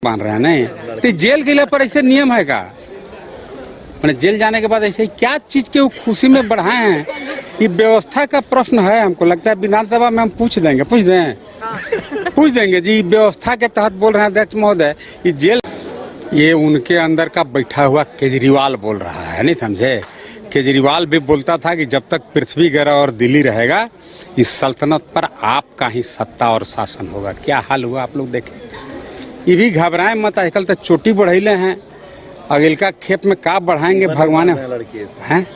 मान रहे हैं नहीं तो जेल के लिए पर ऐसे नियम है का मैंने जेल जाने के बाद ऐसे क्या चीज के वो खुशी में बढ़ाए हैं। ये व्यवस्था का प्रश्न है। हमको लगता है विधानसभा में हम पूछ देंगे जी। व्यवस्था के तहत बोल रहे हैं अध्यक्ष महोदय ये जेल ये उनके अंदर का बैठा हुआ केजरीवाल बोल रहा है। नहीं समझे। केजरीवाल भी बोलता था कि जब तक पृथ्वी ग्रह और दिल्ली रहेगा इस सल्तनत पर आपका ही सत्ता और शासन होगा। क्या हाल हुआ आप लोग देखें। ये भी घबराए मत। आजकल तो चोटी बढ़ैले हैं अगिल का खेप में का बढ़ाएंगे भगवान हैं।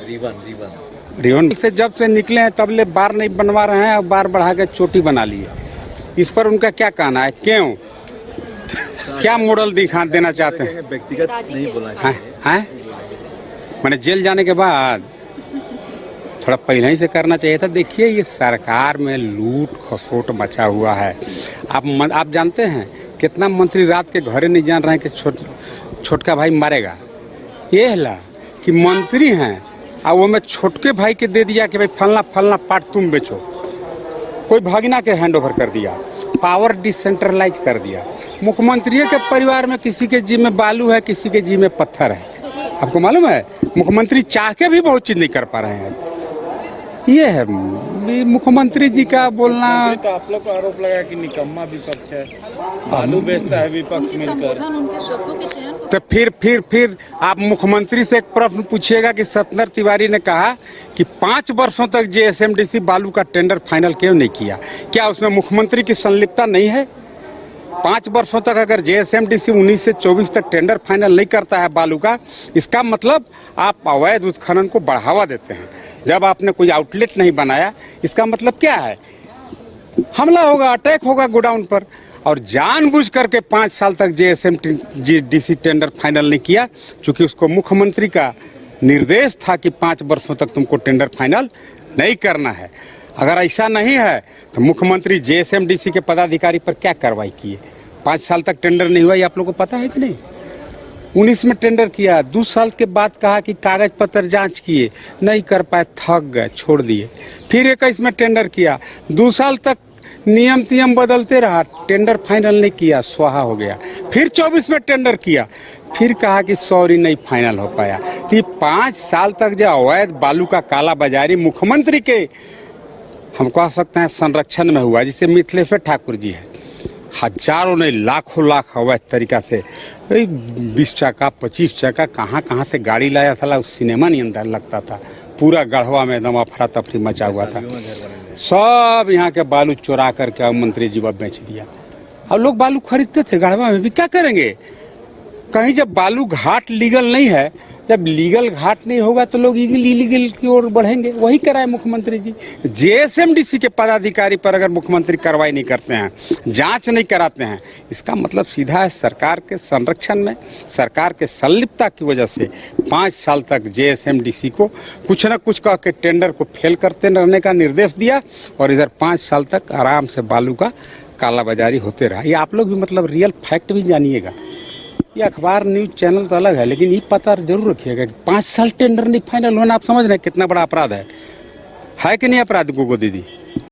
रिवन से जब से निकले हैं तब ले बार नहीं बनवा रहे हैं और बार बढ़ा के चोटी बना लिए। इस पर उनका क्या कहना है। क्यों क्या मॉडल दिखा देना चाहते हैं। व्यक्तिगत नहीं बोलना चाहिए। मैंने जेल जाने के बाद थोड़ा पहले ही से करना चाहिए था। देखिए ये सरकार में लूट खसोट मचा हुआ है। आप जानते हैं कितना मंत्री रात के घरे नहीं जान रहे हैं कि छोटका भाई मारेगा। ये हला कि मंत्री हैं और वो में छोटके भाई के दे दिया कि भाई फलना फलना पार्ट तुम बेचो। कोई भगना के हैंड ओवर कर दिया। पावर डिसेंट्रलाइज कर दिया। मुख्यमंत्री के परिवार में किसी के जी में बालू है किसी के जी में पत्थर है। आपको मालूम है मुख्यमंत्री चाह के भी बहुत चीज नहीं कर पा रहे हैं। ये है मुख्यमंत्री जी का बोलना। तो आप लोग का आरोप लगा कि निकम्मा विपक्ष है। बालू बेचता है विपक्ष मिलकर। तो फिर आप मुख्यमंत्री से एक प्रश्न पूछिएगा कि सत्येंद्र तिवारी ने कहा कि 5 वर्षों तक जेएसएमडीसी बालू का टेंडर फाइनल क्यों नहीं किया। क्या उसमें मुख्यमंत्री की संलिप्तता नहीं है। 5 वर्षों तक अगर जेएसएमडीसी 19 से 24 तक टेंडर फाइनल नहीं करता है बालू का इसका मतलब आप अवैध उत्खनन को बढ़ावा देते हैं। जब आपने कोई आउटलेट नहीं बनाया इसका मतलब क्या है। हमला होगा अटैक होगा गोडाउन पर। और जानबूझ करके 5 साल तक जेएसएमडीसी टेंडर फाइनल नहीं किया क्योंकि उसको मुख्यमंत्री का निर्देश था कि 5 वर्षों तक तुमको टेंडर फाइनल नहीं करना है। अगर ऐसा नहीं है तो मुख्यमंत्री जेएसएमडीसी के पदाधिकारी पर क्या कार्रवाई किए। 5 साल तक टेंडर नहीं हुआ ये आप लोग को पता है कि नहीं। 19 में टेंडर किया 2 साल के बाद कहा कि कागज पत्र जांच किए नहीं कर पाए थक गए छोड़ दिए। फिर 21 में टेंडर किया 2 साल तक नियम बदलते रहा टेंडर फाइनल नहीं किया स्वाहा हो गया। फिर 24 में टेंडर किया फिर कहा कि सॉरी नहीं फाइनल हो पाया। तो ये 5 साल तक जो अवैध बालू का काला बाजारी मुख्यमंत्री के हम कह सकते हैं संरक्षण में हुआ। जिसे मिथिलेश्वर ठाकुर जी है हजारों नहीं लाखों लाख अवैध तरीका से 20 चक्का 25 चक्का कहाँ से गाड़ी लाया था। उस सिनेमा नहीं अंदर लगता था। पूरा गढ़वा में एकदम अफरा तफरी मचा हुआ था। सब यहाँ के बालू चुरा करके मंत्री जी को बेच दिया। अब लोग बालू खरीदते थे गढ़वा में भी क्या करेंगे। कहीं जब बालू घाट लीगल नहीं है जब लीगल घाट नहीं होगा तो लोग इलीगल की ओर बढ़ेंगे। वही कराए मुख्यमंत्री जी। जेएसएमडीसी के पदाधिकारी पर अगर मुख्यमंत्री कार्रवाई नहीं करते हैं जांच नहीं कराते हैं इसका मतलब सीधा है सरकार के संरक्षण में सरकार के संलिप्तता की वजह से 5 साल तक जेएसएमडीसी को कुछ न कुछ कह के टेंडर को फेल करते रहने का निर्देश दिया और इधर 5 साल तक आराम से बालू का कालाबाजारी होते रहा। ये आप लोग भी मतलब रियल फैक्ट भी जानिएगा। ये अखबार न्यूज चैनल तो अलग है लेकिन ये पता जरूर रखिएगा कि 5 साल टेंडर नहीं फाइनल होना आप समझ रहे हैं कितना बड़ा अपराध है कि नहीं अपराध गोगो दीदी।